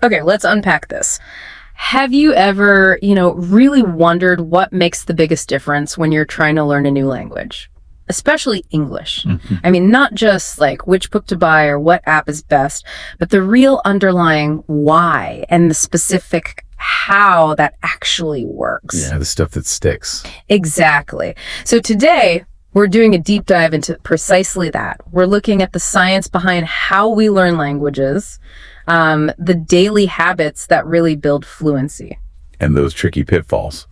Okay, let's unpack this. Have you ever, really wondered what makes the biggest difference when you're trying to learn a new language? Especially English. Mm-hmm. I mean, not just like which book to buy or what app is best, but the real underlying why and the specific how that actually works. Yeah, the stuff that sticks. Exactly. So today, we're doing a deep dive into precisely that. We're looking at the science behind how we learn languages, the daily habits that really build fluency. And those tricky pitfalls.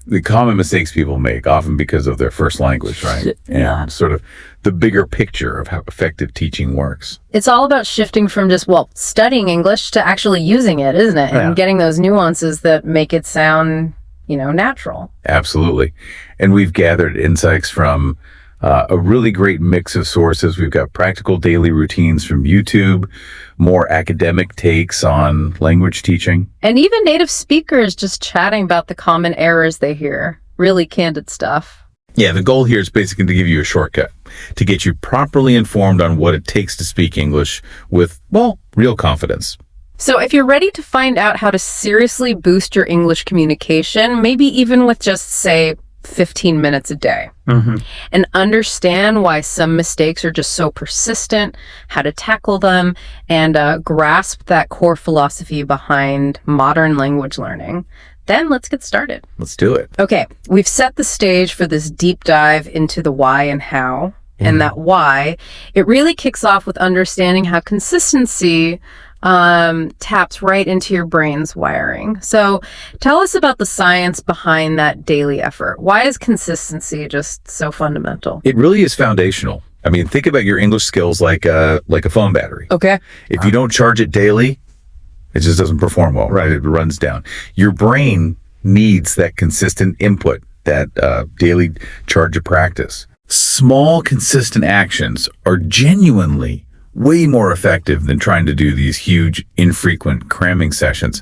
The common mistakes people make, often because of their first language, right? Yeah. And sort of the bigger picture of how effective teaching works. It's all about shifting from just, studying English to actually using it, isn't it? Yeah. And getting those nuances that make it sound, natural. Absolutely. And we've gathered insights from a really great mix of sources. We've got practical daily routines from YouTube, more academic takes on language teaching. And even native speakers just chatting about the common errors they hear. Really candid stuff. Yeah, the goal here is basically to give you a shortcut, to get you properly informed on what it takes to speak English with, real confidence. So if you're ready to find out how to seriously boost your English communication, maybe even with just, say, 15 minutes a day, and understand why some mistakes are just so persistent, how to tackle them, and grasp that core philosophy behind modern language learning, then let's get started. Let's do it. Okay, we've set the stage for this deep dive into the why and how. And that why, it really kicks off with understanding how consistency taps right into your brain's wiring. So tell us about the science behind that daily effort. Why is consistency just so fundamental? It really is foundational. I mean, think about your English skills like a phone battery. Okay. If you don't charge it daily, it just doesn't perform well, right? It runs down. Your brain needs that consistent input, that daily charge of practice. Small, consistent actions are genuinely way more effective than trying to do these huge, infrequent cramming sessions.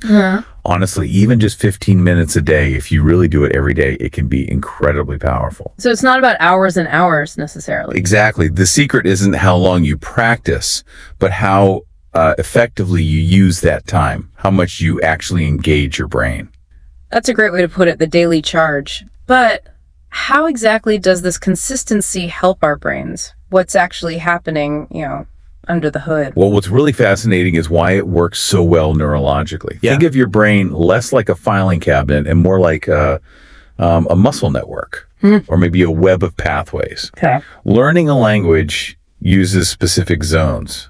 Honestly, even just 15 minutes a day, if you really do it every day, it can be incredibly powerful. So it's not about hours and hours necessarily. Exactly. The secret isn't how long you practice, but how effectively you use that time, how much you actually engage your brain. That's a great way to put it, the daily charge. But how exactly does this consistency help our brains? What's actually happening, under the hood? Well, what's really fascinating is why it works so well neurologically. Yeah. Think of your brain less like a filing cabinet and more like a muscle network, or maybe a web of pathways. Okay. Learning a language uses specific zones.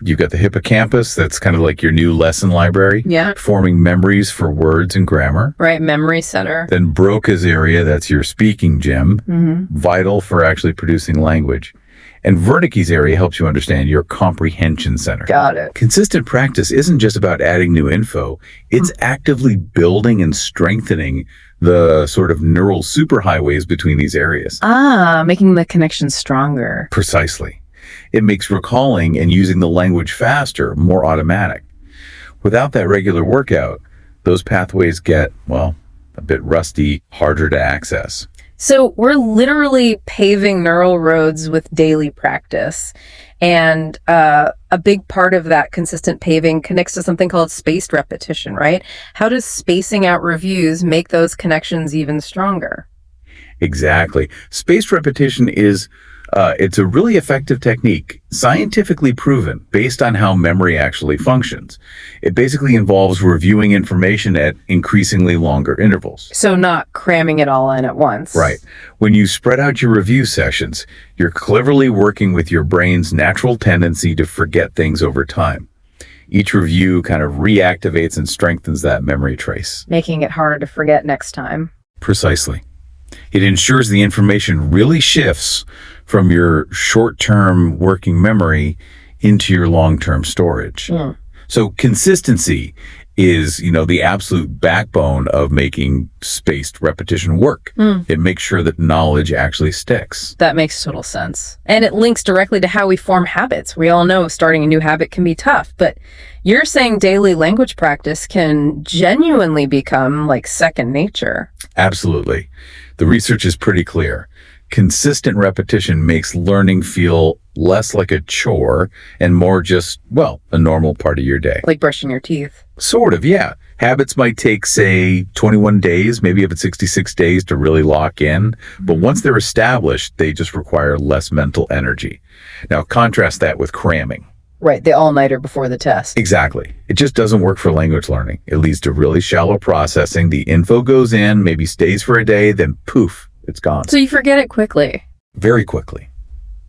You've got the hippocampus, that's kind of like your new lesson library, Yeah. forming memories for words and grammar. Right, memory center. Then Broca's area, that's your speaking gym, vital for actually producing language. And Wernicke's area helps you understand your comprehension center. Got it. Consistent practice isn't just about adding new info. It's actively building and strengthening the sort of neural superhighways between these areas. Making the connection stronger. Precisely. It makes recalling and using the language faster, more automatic. Without that regular workout, those pathways get, a bit rusty, harder to access. So we're literally paving neural roads with daily practice. And a big part of that consistent paving connects to something called spaced repetition, right? How does spacing out reviews make those connections even stronger? Exactly. Spaced repetition is it's a really effective technique, scientifically proven, based on how memory actually functions. It basically involves reviewing information at increasingly longer intervals. So not cramming it all in at once. Right. When you spread out your review sessions, you're cleverly working with your brain's natural tendency to forget things over time. Each review kind of reactivates and strengthens that memory trace. Making it harder to forget next time. Precisely. It ensures the information really shifts from your short-term working memory into your long-term storage. So consistency is, the absolute backbone of making spaced repetition work. It makes sure that knowledge actually sticks. That makes total sense. And it links directly to how we form habits. We all know starting a new habit can be tough, but you're saying daily language practice can genuinely become like second nature. Absolutely. The research is pretty clear. Consistent repetition makes learning feel less like a chore and more just, well, a normal part of your day. Like brushing your teeth. Sort of, yeah. Habits might take, say, 21 days, maybe up to 66 days to really lock in. But once they're established, they just require less mental energy. Now, contrast that with cramming. Right, the all-nighter before the test. Exactly. It just doesn't work for language learning. It leads to really shallow processing. The info goes in, maybe stays for a day, then poof, it's gone. So you forget it quickly. Very quickly.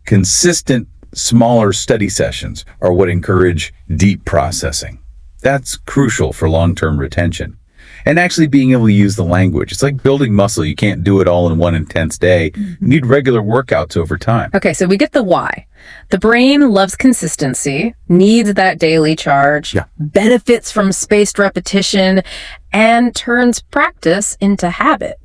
Consistent, smaller study sessions are what encourage deep processing. That's crucial for long-term retention. And actually being able to use the language. It's like building muscle. You can't do it all in one intense day. You need regular workouts over time. Okay, so we get the why. The brain loves consistency, needs that daily charge, benefits from spaced repetition, and turns practice into habit.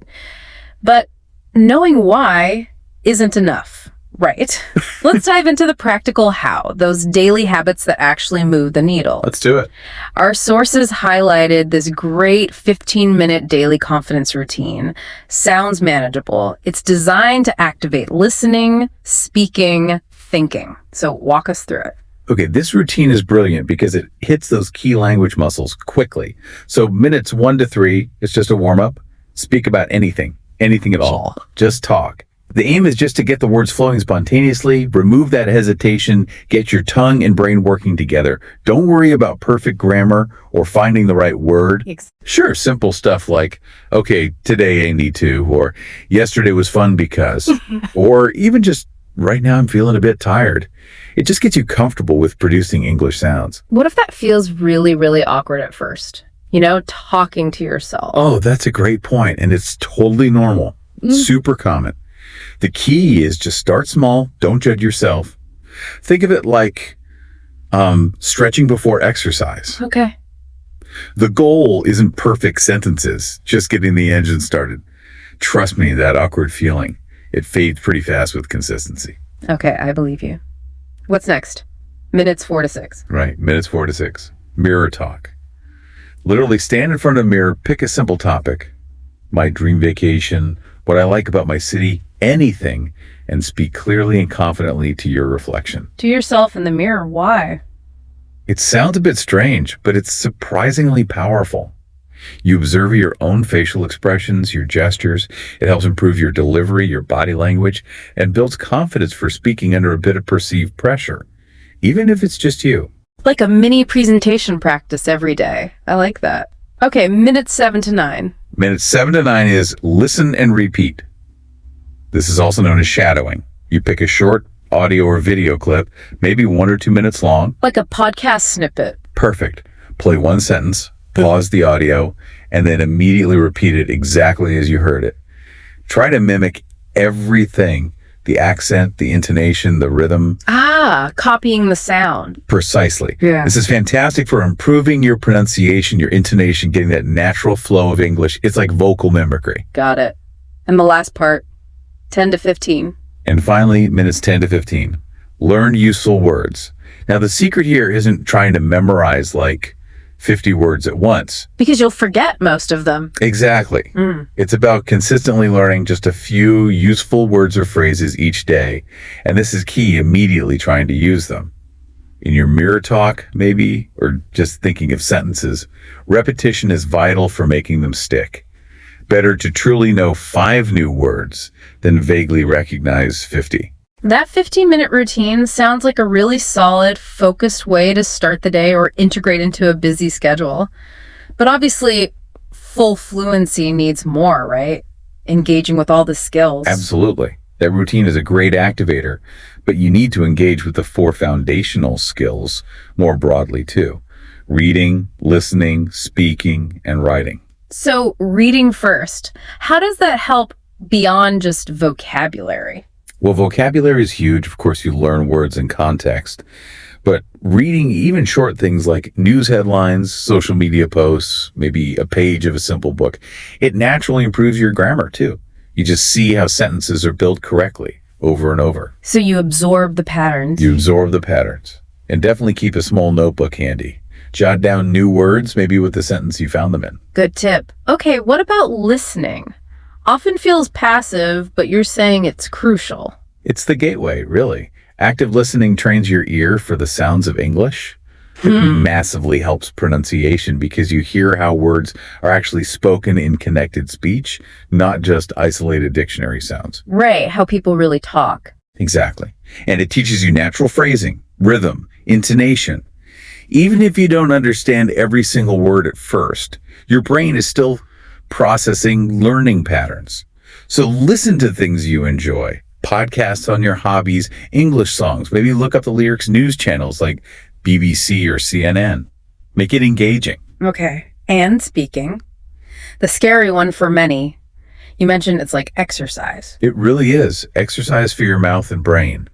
But knowing why isn't enough, right? Let's dive into the practical how, those daily habits that actually move the needle. Let's do it. Our sources highlighted this great 15-minute daily confidence routine. Sounds manageable. It's designed to activate listening, speaking, thinking. So walk us through it. Okay, this routine is brilliant because it hits those key language muscles quickly. So minutes 1 to 3, it's just a warm-up. Speak about anything at all. Just talk. The aim is just to get the words flowing spontaneously, remove that hesitation, get your tongue and brain working together. Don't worry about perfect grammar or finding the right word. Sure, simple stuff like, okay, today I need to, or yesterday was fun because, or even just right now I'm feeling a bit tired. It just gets you comfortable with producing English sounds. What if that feels really, really awkward at first? You know, talking to yourself. Oh, that's a great point, and it's totally normal. Super common. The key is just start small. Don't judge yourself. Think of it like stretching before exercise. Okay. The goal isn't perfect sentences, just getting the engine started. Trust me, that awkward feeling, it fades pretty fast with consistency. Okay, I believe you. What's next? Minutes 4 to 6. Right, minutes 4 to 6. Mirror talk. Literally stand in front of a mirror, pick a simple topic. My dream vacation, what I like about my city, anything, and speak clearly and confidently to your reflection. To yourself in the mirror, why? It sounds a bit strange, but it's surprisingly powerful. You observe your own facial expressions, your gestures. It helps improve your delivery, your body language, and builds confidence for speaking under a bit of perceived pressure, even if it's just you. Like a mini presentation practice every day. I like that. Okay, minutes 7 to 9. Minutes 7 to 9 is listen and repeat. This is also known as shadowing. You pick a short audio or video clip, maybe 1 or 2 minutes long. Like a podcast snippet. Perfect. Play one sentence, pause the audio, and then immediately repeat it exactly as you heard it. Try to mimic everything. The accent, the intonation, the rhythm. Copying the sound. Precisely. Yeah. This is fantastic for improving your pronunciation, your intonation, getting that natural flow of English. It's like vocal mimicry. Got it. And the last part, 10 to 15. And finally, minutes 10 to 15. Learn useful words. Now, the secret here isn't trying to memorize like 50 words at once. Because you'll forget most of them. Exactly. It's about consistently learning just a few useful words or phrases each day. And this is key, immediately trying to use them. In your mirror talk, maybe, or just thinking of sentences, repetition is vital for making them stick. Better to truly know 5 new words than vaguely recognize 50. That 15-minute routine sounds like a really solid, focused way to start the day or integrate into a busy schedule. But obviously, full fluency needs more, right? Engaging with all the skills. Absolutely. That routine is a great activator, but you need to engage with the 4 foundational skills more broadly too. Reading, listening, speaking, and writing. So reading first. How does that help beyond just vocabulary? Well, vocabulary is huge. Of course, you learn words in context. But reading even short things like news headlines, social media posts, maybe a page of a simple book, it naturally improves your grammar too. You just see how sentences are built correctly over and over. So you absorb the patterns. You absorb the patterns. And definitely keep a small notebook handy. Jot down new words, maybe with the sentence you found them in. Good tip. Okay, what about listening? often feels passive, but you're saying it's crucial. It's the gateway, really. Active listening trains your ear for the sounds of English. It massively helps pronunciation because you hear how words are actually spoken in connected speech, not just isolated dictionary sounds. Right, how people really talk. Exactly. And it teaches you natural phrasing, rhythm, intonation. Even if you don't understand every single word at first, your brain is still processing learning patterns. So listen to things you enjoy. Podcasts on your hobbies, English songs. Maybe look up the lyrics news channels like BBC or CNN. Make it engaging. Okay. And speaking, the scary one for many, you mentioned it's like exercise. It really is. Exercise for your mouth and brain.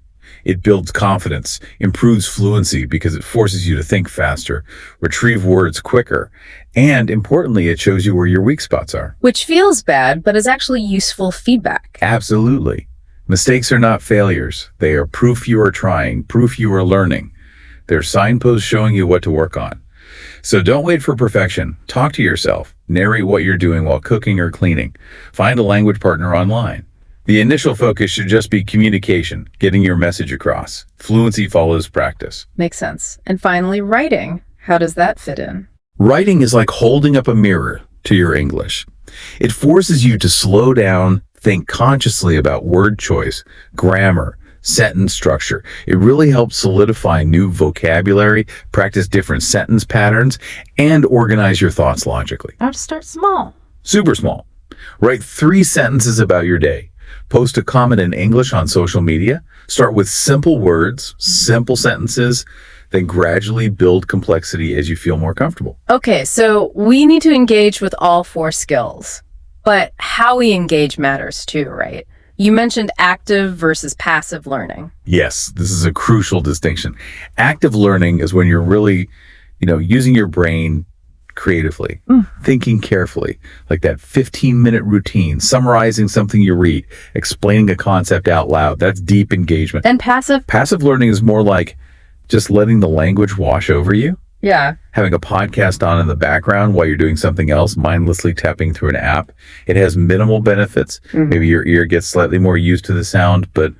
It builds confidence, improves fluency because it forces you to think faster, retrieve words quicker, and importantly, it shows you where your weak spots are. Which feels bad, but is actually useful feedback. Absolutely. Mistakes are not failures. They are proof you are trying, proof you are learning. They're signposts showing you what to work on. So don't wait for perfection. Talk to yourself. Narrate what you're doing while cooking or cleaning. Find a language partner online. The initial focus should just be communication, getting your message across. Fluency follows practice. Makes sense. And finally, writing. How does that fit in? Writing is like holding up a mirror to your English. It forces you to slow down, think consciously about word choice, grammar, sentence structure. It really helps solidify new vocabulary, practice different sentence patterns, and organize your thoughts logically. How to start small. Super small. Write 3 sentences about your day. Post a comment in English on social media. Start with simple words, simple sentences, then gradually build complexity as you feel more comfortable. Okay, so we need to engage with all 4 skills, but how we engage matters too, right? You mentioned active versus passive learning. Yes, this is a crucial distinction. Active learning is when you're really, using your brain creatively, thinking carefully, like that 15-minute routine, summarizing something you read, explaining a concept out loud. That's deep engagement. And passive? Passive learning is more like just letting the language wash over you. Yeah. Having a podcast on in the background while you're doing something else, mindlessly tapping through an app. It has minimal benefits. Maybe your ear gets slightly more used to the sound, but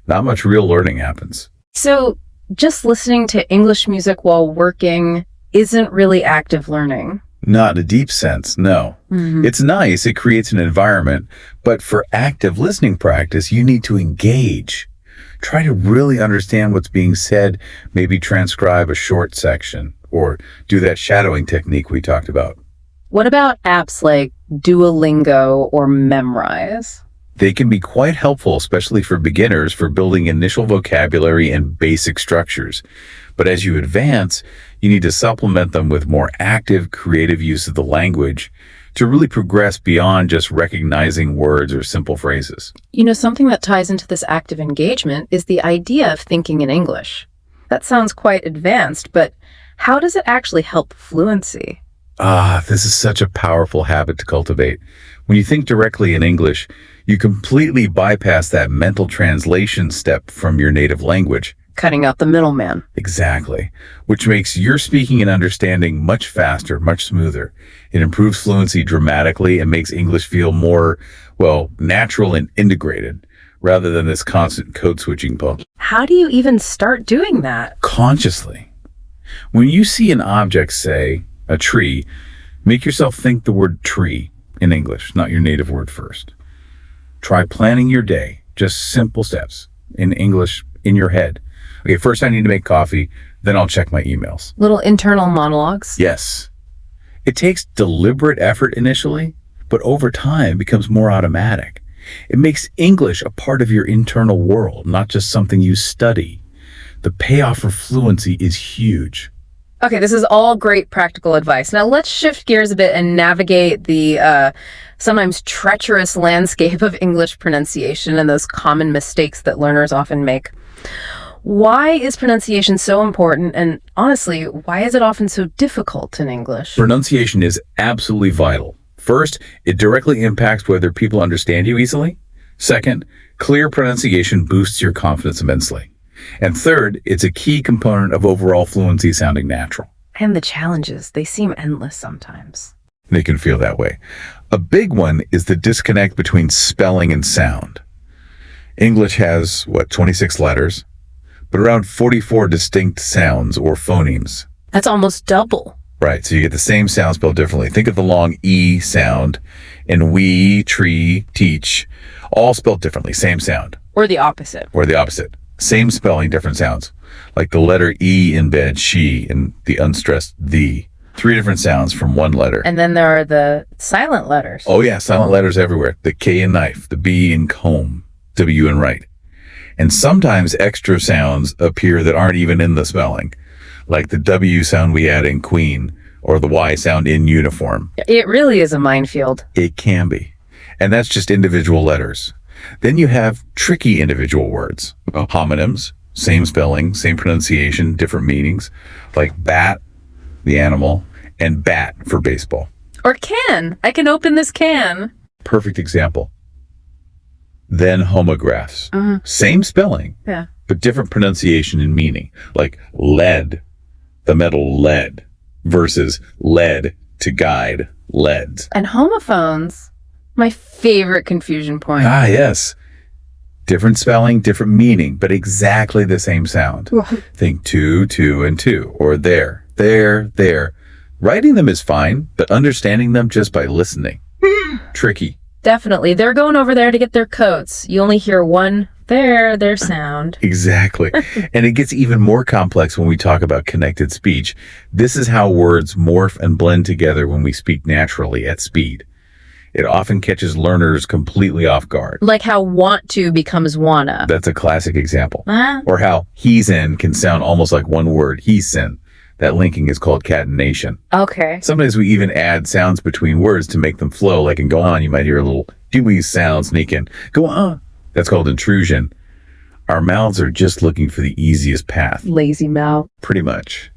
not much real learning happens. So just listening to English music while working isn't really active learning. Not in a deep sense, no. It's nice, it creates an environment, but for active listening practice, you need to engage. Try to really understand what's being said, maybe transcribe a short section, or do that shadowing technique we talked about. What about apps like Duolingo or Memrise? They can be quite helpful, especially for beginners, for building initial vocabulary and basic structures. But as you advance, you need to supplement them with more active, creative use of the language to really progress beyond just recognizing words or simple phrases. Something that ties into this active engagement is the idea of thinking in English. That sounds quite advanced, but how does it actually help fluency? This is such a powerful habit to cultivate. When you think directly in English, you completely bypass that mental translation step from your native language. Cutting out the middleman. Exactly. Which makes your speaking and understanding much faster, much smoother. It improves fluency dramatically and makes English feel more, natural and integrated, rather than this constant code switching pull. How do you even start doing that? Consciously. When you see an object, say, a tree, make yourself think the word tree in English, not your native word first. Try planning your day, just simple steps in English in your head. Okay, first I need to make coffee, then I'll check my emails. Little internal monologues? Yes. It takes deliberate effort initially, but over time becomes more automatic. It makes English a part of your internal world, not just something you study. The payoff for fluency is huge. Okay, this is all great practical advice. Now let's shift gears a bit and navigate the sometimes treacherous landscape of English pronunciation and those common mistakes that learners often make. Why is pronunciation so important? And honestly, why is it often so difficult in English? Pronunciation is absolutely vital. First, it directly impacts whether people understand you easily. Second, clear pronunciation boosts your confidence immensely. And third, it's a key component of overall fluency sounding natural. And the challenges, they seem endless sometimes. They can feel that way. A big one is the disconnect between spelling and sound. English has, 26 letters, but around 44 distinct sounds or phonemes. That's almost double. Right, so you get the same sound spelled differently. Think of the long E sound in we, tree, teach, all spelled differently, same sound. Or the opposite. Or the opposite. Same spelling, different sounds. Like the letter E in bed, she, and the unstressed the. 3 different sounds from one letter. And then there are the silent letters. Oh yeah, silent letters everywhere. The K in knife, the B in comb, W in right. And sometimes extra sounds appear that aren't even in the spelling, like the W sound we add in queen, or the Y sound in uniform. It really is a minefield. It can be. And that's just individual letters. Then you have tricky individual words. Homonyms, same spelling, same pronunciation, different meanings, like bat, the animal, and bat for baseball. Or can. I can open this can. Perfect example. Then homographs. Same spelling, Yeah. but different pronunciation and meaning. Like lead, the metal lead, versus lead to guide, leads. And homophones, my favorite confusion point. Ah, yes. Different spelling, different meaning, but exactly the same sound. Think two, and two, or there. Writing them is fine, but understanding them just by listening. Tricky. Definitely. They're going over there to get their coats. You only hear one their sound. Exactly. And it gets even more complex when we talk about connected speech. This is how words morph and blend together when we speak naturally at speed. It often catches learners completely off guard. Like how want to becomes wanna. That's a classic example. Huh? Or how he's in can sound almost like one word, he's in. That linking is called catenation. Okay. Sometimes we even add sounds between words to make them flow. Like in go on, you might hear a little dewy sound sneak in. Go on. That's called intrusion. Our mouths are just looking for the easiest path. Lazy mouth. Pretty much.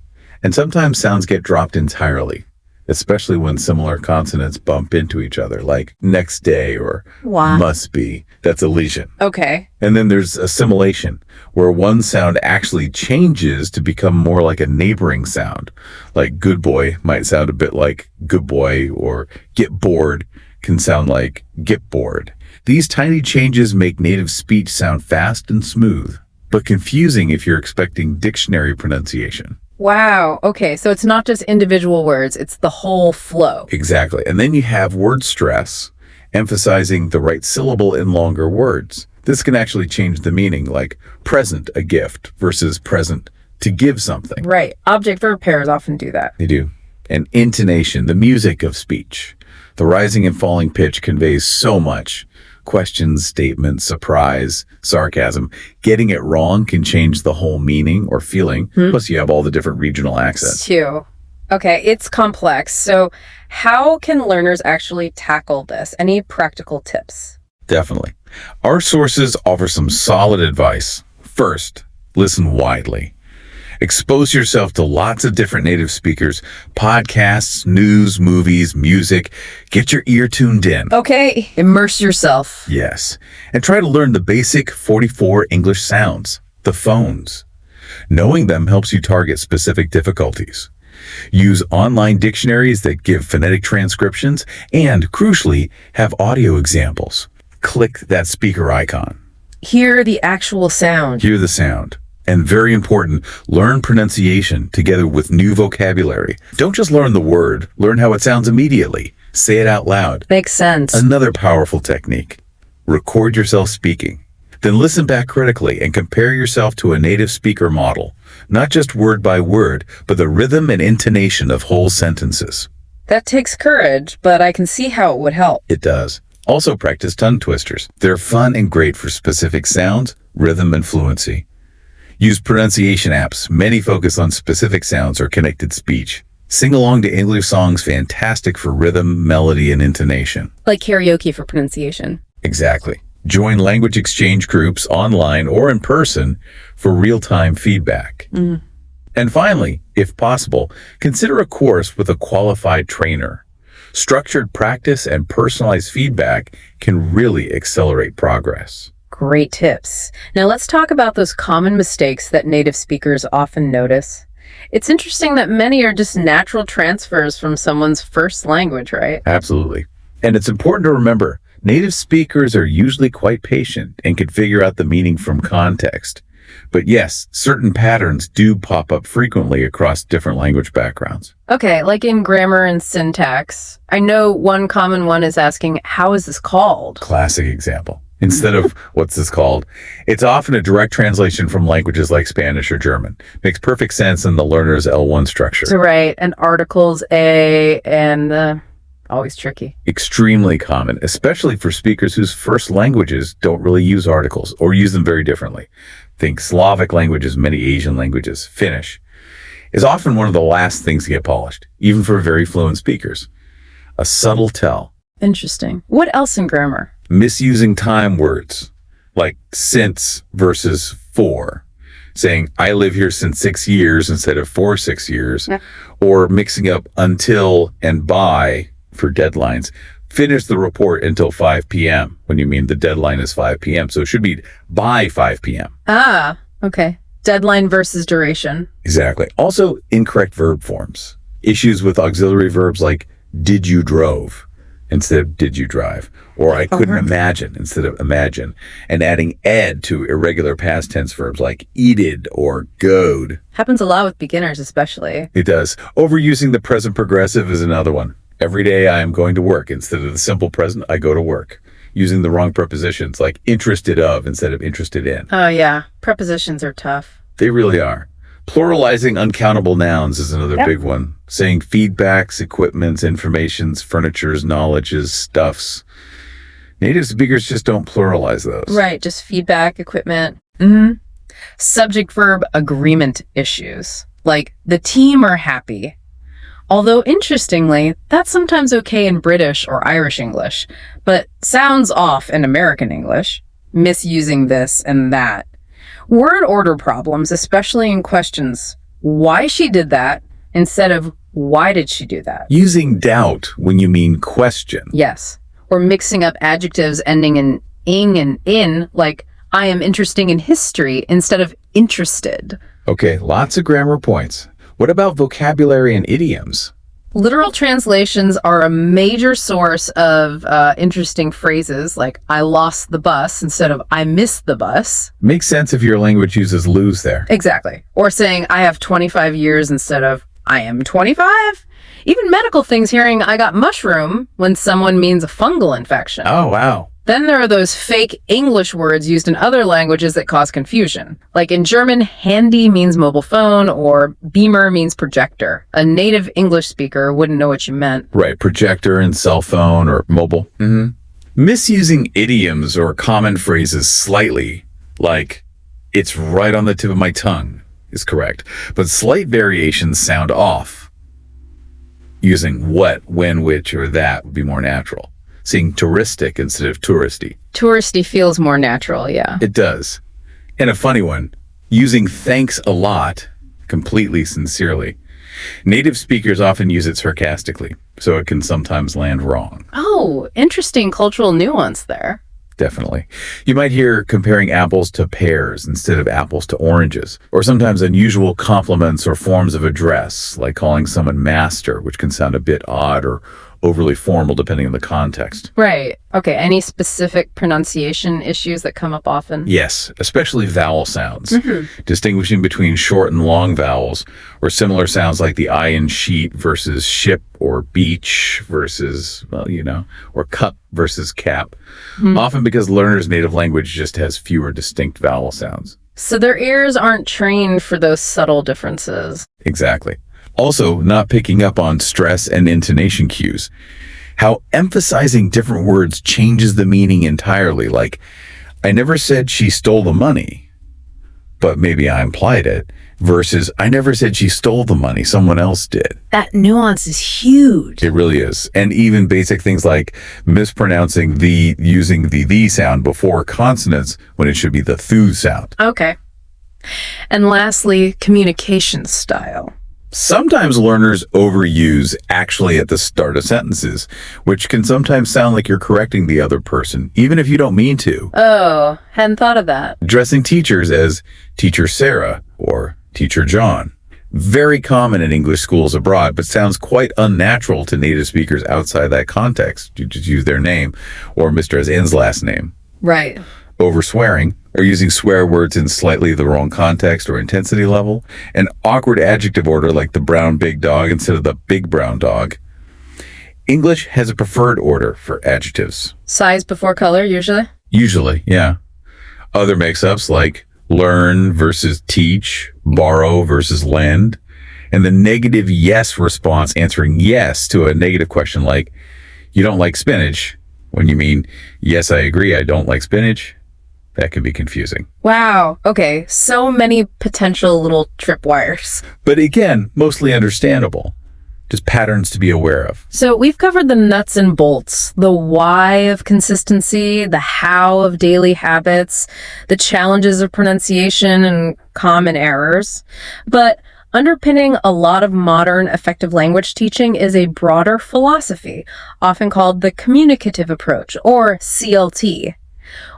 And sometimes sounds get dropped entirely, especially when similar consonants bump into each other, like next day or Why? Must be. That's elision. Okay. And then there's assimilation, where one sound actually changes to become more like a neighboring sound. Like good boy might sound a bit like good boy, or get bored can sound like get bored. These tiny changes make native speech sound fast and smooth, but confusing if you're expecting dictionary pronunciation. Wow. Okay. So it's not just individual words, it's the whole flow. Exactly. And then you have word stress, emphasizing the right syllable in longer words. This can actually change the meaning, like present a gift versus present to give something. Right. Object verb pairs often do that. They do. And intonation, the music of speech. The rising and falling pitch conveys so much. Questions, statements, surprise, sarcasm. Getting it wrong can change the whole meaning or feeling. Plus, you have all the different regional accents. Too. Okay, it's complex. So how can learners actually tackle this? Any practical tips? Definitely. Our sources offer some solid advice. First, listen widely. Expose yourself to lots of different native speakers, podcasts, news, movies, music. Get your ear tuned in. Okay, immerse yourself. Yes. And try to learn the basic 44 English sounds, the phones. Knowing them helps you target specific difficulties. Use online dictionaries that give phonetic transcriptions and, crucially, have audio examples. Click that speaker icon. Hear the actual sound. Hear the sound. And very important, learn pronunciation together with new vocabulary. Don't just learn the word, learn how it sounds immediately. Say it out loud. Makes sense. Another powerful technique. Record yourself speaking. Then listen back critically and compare yourself to a native speaker model. Not just word by word, but the rhythm and intonation of whole sentences. That takes courage, but I can see how it would help. It does. Also practice tongue twisters. They're fun and great for specific sounds, rhythm, and fluency. Use pronunciation apps. Many focus on specific sounds or connected speech. Sing along to English songs, fantastic for rhythm, melody, and intonation. Like karaoke for pronunciation. Exactly. Join language exchange groups online or in person for real-time feedback. And finally, if possible, consider a course with a qualified trainer. Structured practice and personalized feedback can really accelerate progress. Great tips. Now let's talk about those common mistakes that native speakers often notice. It's interesting that many are just natural transfers from someone's first language, right? Absolutely. And it's important to remember, native speakers are usually quite patient and can figure out the meaning from context. But yes, certain patterns do pop up frequently across different language backgrounds. Okay, like in grammar and syntax. I know one common one is asking, how is this called? Classic example. Instead of what's this called, it's often a direct translation from languages like Spanish or German. Makes perfect sense in the learner's L1 structure. So right, and articles A and always tricky. Extremely common, especially for speakers whose first languages don't really use articles or use them very differently. Think Slavic languages, many Asian languages. Finnish is often one of the last things to get polished, even for very fluent speakers. A subtle tell. Interesting. What else in grammar? Misusing time words, like since versus for. Saying, I live here since 6 years instead of for 6 years. Yeah. Or mixing up until and by for deadlines. Finish the report until 5 p.m. when you mean the deadline is 5 p.m. So it should be by 5 p.m. Ah, okay. Deadline versus duration. Exactly. Also, incorrect verb forms. Issues with auxiliary verbs like did you drove instead of did you drive, or I couldn't imagine instead of imagine, and adding ed to irregular past tense verbs like eated or goed. Happens a lot with beginners especially. It does. Overusing the present progressive is another one. Every day I am going to work instead of the simple present, I go to work. Using the wrong prepositions like interested of instead of interested in. Oh yeah, prepositions are tough. They really are. Pluralizing uncountable nouns is another big one. Saying feedbacks, equipments, informations, furnitures, knowledges, stuffs. Native speakers just don't pluralize those. Right, just feedback, equipment. Subject verb agreement issues. Like the team are happy. Although, interestingly, that's sometimes okay in British or Irish English, but sounds off in American English, misusing this and that. Word order problems, especially in questions, why she did that instead of why did she do that? Using doubt when you mean question. Yes. Or mixing up adjectives ending in ing and in, like I am interesting in history instead of interested. Okay, lots of grammar points. What about vocabulary and idioms? Literal translations are a major source of interesting phrases like I lost the bus instead of I missed the bus. Makes sense if your language uses lose there. Exactly. Or saying I have 25 years instead of I am 25. Even medical things, hearing I got mushroom when someone means a fungal infection. Oh, wow. Then there are those fake English words used in other languages that cause confusion. Like in German, handy means mobile phone or beamer means projector. A native English speaker wouldn't know what you meant. Right, projector and cell phone or mobile. Misusing idioms or common phrases slightly, like it's right on the tip of my tongue, is correct. But slight variations sound off. Using what, when, which, or that would be more natural. Seeing touristic instead of touristy. Touristy feels more natural, yeah. It does. And a funny one, using thanks a lot, completely sincerely. Native speakers often use it sarcastically, so it can sometimes land wrong. Oh, interesting cultural nuance there. Definitely. You might hear comparing apples to pears instead of apples to oranges, or sometimes unusual compliments or forms of address, like calling someone master, which can sound a bit odd or overly formal depending on the context. Right. Okay. Any specific pronunciation issues that come up often? Yes, especially vowel sounds. Distinguishing between short and long vowels, or similar sounds like the I in sheet versus ship, or beach versus, well, you know, or cup versus cap. Often because learners' native language just has fewer distinct vowel sounds. So their ears aren't trained for those subtle differences. Exactly. Also, not picking up on stress and intonation cues. How emphasizing different words changes the meaning entirely. Like, I never said she stole the money, but maybe I implied it. Versus, I never said she stole the money, someone else did. That nuance is huge. It really is. And even basic things like mispronouncing using the sound before consonants when it should be the thu sound. Okay. And lastly, communication style. Sometimes learners overuse actually at the start of sentences, which can sometimes sound like you're correcting the other person, even if you don't mean to. Oh, hadn't thought of that. Addressing teachers as Teacher Sarah or Teacher John. Very common in English schools abroad, but sounds quite unnatural to native speakers outside that context. You just use their name or Mr. N's last name. Right. Over swearing, or using swear words in slightly the wrong context or intensity level. An awkward adjective order like the brown big dog instead of the big brown dog. English has a preferred order for adjectives. Size before color, usually? Usually, yeah. Other mix-ups like learn versus teach, borrow versus lend, and the negative yes response answering yes to a negative question like, you don't like spinach, when you mean, yes, I agree, I don't like spinach. That can be confusing. Wow. Okay. So many potential little tripwires. But again, mostly understandable. Just patterns to be aware of. So we've covered the nuts and bolts, the why of consistency, the how of daily habits, the challenges of pronunciation and common errors. But underpinning a lot of modern effective language teaching is a broader philosophy, often called the communicative approach, or CLT.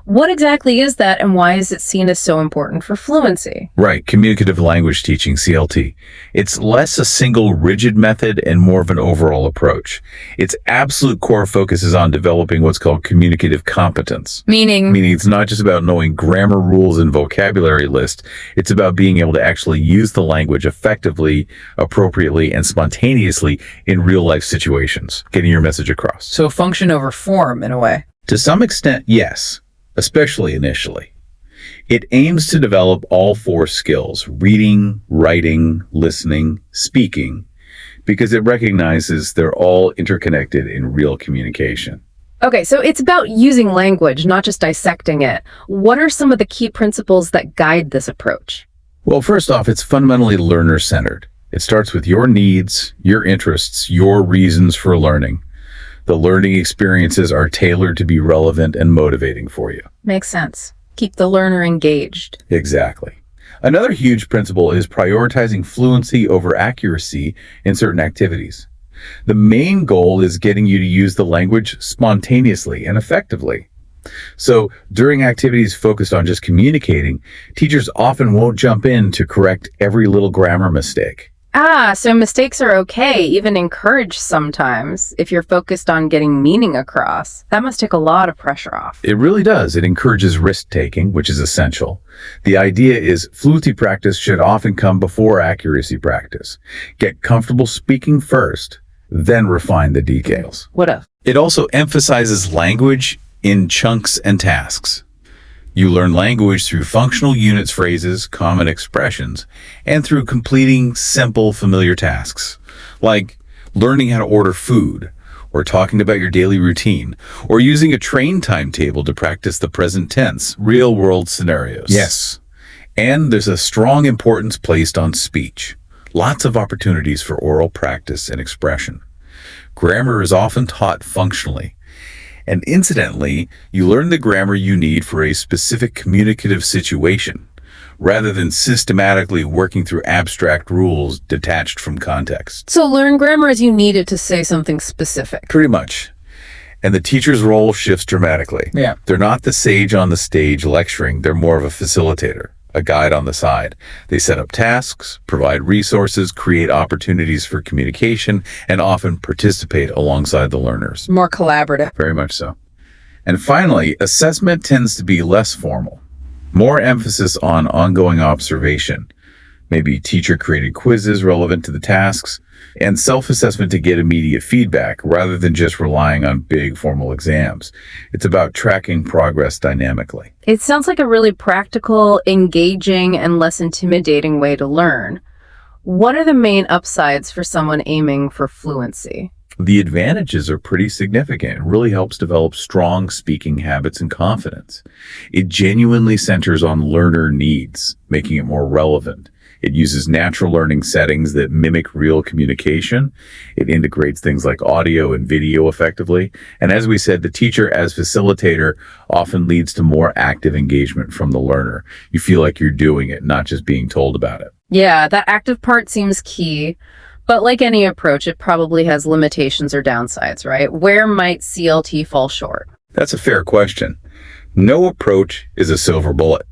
What exactly is that, and why is it seen as so important for fluency? Right, communicative language teaching, CLT. It's less a single rigid method and more of an overall approach. Its absolute core focus is on developing what's called communicative competence. Meaning It's not just about knowing grammar rules and vocabulary lists. It's about being able to actually use the language effectively, appropriately, and spontaneously in real life situations, getting your message across. So function over form, in a way. To some extent, yes, especially initially. It aims to develop all four skills: reading, writing, listening, speaking, because it recognizes they're all interconnected in real communication. Okay, so it's about using language, not just dissecting it. What are some of the key principles that guide this approach? Well, first off, it's fundamentally learner-centered. It starts with your needs, your interests, your reasons for learning. The learning experiences are tailored to be relevant and motivating for you. Makes sense. Keep the learner engaged. Exactly. Another huge principle is prioritizing fluency over accuracy in certain activities. The main goal is getting you to use the language spontaneously and effectively. So during activities focused on just communicating, teachers often won't jump in to correct every little grammar mistake. So mistakes are okay, even encouraged sometimes, if you're focused on getting meaning across. That must take a lot of pressure off. It really does. It encourages risk-taking, which is essential. The idea is fluency practice should often come before accuracy practice. Get comfortable speaking first, then refine the details. What if? It also emphasizes language in chunks and tasks. You learn language through functional units, phrases, common expressions, and through completing simple, familiar tasks, like learning how to order food, or talking about your daily routine, or using a train timetable to practice the present tense, real-world scenarios. Yes. And there's a strong importance placed on speech. Lots of opportunities for oral practice and expression. Grammar is often taught functionally. And incidentally, you learn the grammar you need for a specific communicative situation, rather than systematically working through abstract rules detached from context. So learn grammar as you need it to say something specific. Pretty much. And the teacher's role shifts dramatically. Yeah. They're not the sage on the stage lecturing, they're more of a facilitator, a guide on the side. They set up tasks, provide resources, create opportunities for communication, and often participate alongside the learners. More collaborative. Very much so. And finally, assessment tends to be less formal. More emphasis on ongoing observation, maybe teacher-created quizzes relevant to the tasks, and self-assessment to get immediate feedback rather than just relying on big formal exams. It's about tracking progress dynamically. It sounds like a really practical, engaging, and less intimidating way to learn. What are the main upsides for someone aiming for fluency? The advantages are pretty significant. It really helps develop strong speaking habits and confidence. It genuinely centers on learner needs, making it more relevant. It uses natural learning settings that mimic real communication. It integrates things like audio and video effectively. And as we said, the teacher as facilitator often leads to more active engagement from the learner. You feel like you're doing it, not just being told about it. Yeah, that active part seems key. But like any approach, it probably has limitations or downsides, right? Where might CLT fall short? That's a fair question. No approach is a silver bullet.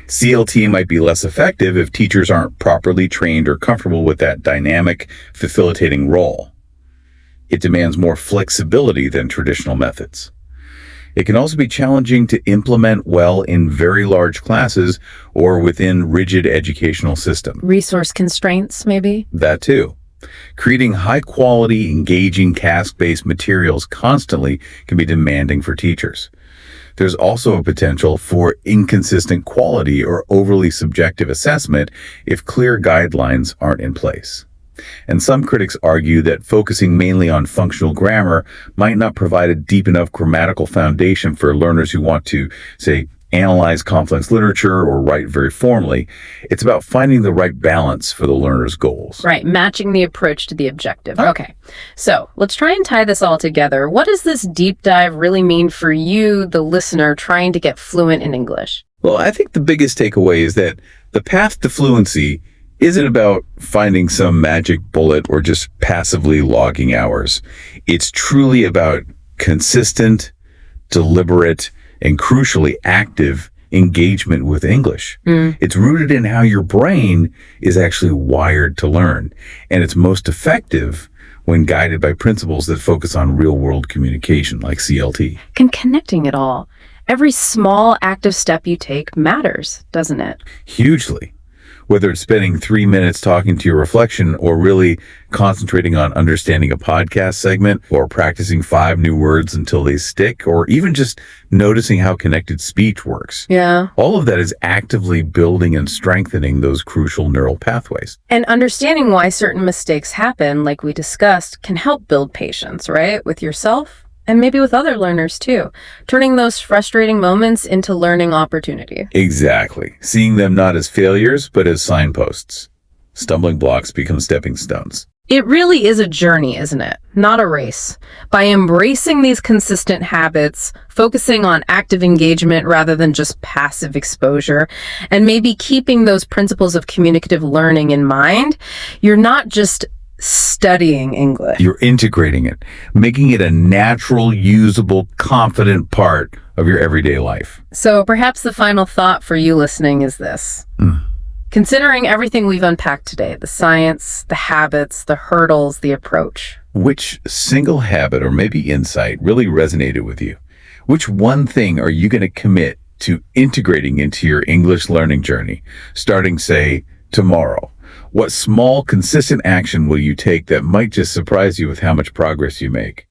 CLT might be less effective if teachers aren't properly trained or comfortable with that dynamic, facilitating role. It demands more flexibility than traditional methods. It can also be challenging to implement well in very large classes or within rigid educational systems. Resource constraints, maybe? That too. Creating high-quality, engaging, task-based materials constantly can be demanding for teachers. There's also a potential for inconsistent quality or overly subjective assessment if clear guidelines aren't in place. And some critics argue that focusing mainly on functional grammar might not provide a deep enough grammatical foundation for learners who want to, say, analyze complex literature or write very formally. It's about finding the right balance for the learner's goals. Right, matching the approach to the objective. Okay, so let's try and tie this all together. What does this deep dive really mean for you, the listener, trying to get fluent in English? Well, I think the biggest takeaway is that the path to fluency isn't about finding some magic bullet or just passively logging hours. It's truly about consistent, deliberate, and crucially active engagement with English. It's rooted in how your brain is actually wired to learn, and it's most effective when guided by principles that focus on real-world communication, like CLT. And connecting it all. Every small active step you take matters, doesn't it? Hugely. Whether it's spending 3 minutes talking to your reflection or really concentrating on understanding a podcast segment or practicing 5 new words until they stick, or even just noticing how connected speech works. Yeah. All of that is actively building and strengthening those crucial neural pathways. And understanding why certain mistakes happen, like we discussed, can help build patience, right? With yourself and maybe with other learners too, turning those frustrating moments into learning opportunity. Exactly. Seeing them not as failures, but as signposts. Stumbling blocks become stepping stones. It really is a journey, isn't it? Not a race. By embracing these consistent habits, focusing on active engagement rather than just passive exposure, and maybe keeping those principles of communicative learning in mind, you're not just studying English. You're integrating it, making it a natural, usable, confident part of your everyday life. So perhaps the final thought for you listening is this. Considering everything we've unpacked today, the science, the habits, the hurdles, the approach. Which single habit or maybe insight really resonated with you? Which one thing are you going to commit to integrating into your English learning journey, starting, say, tomorrow? What small, consistent action will you take that might just surprise you with how much progress you make?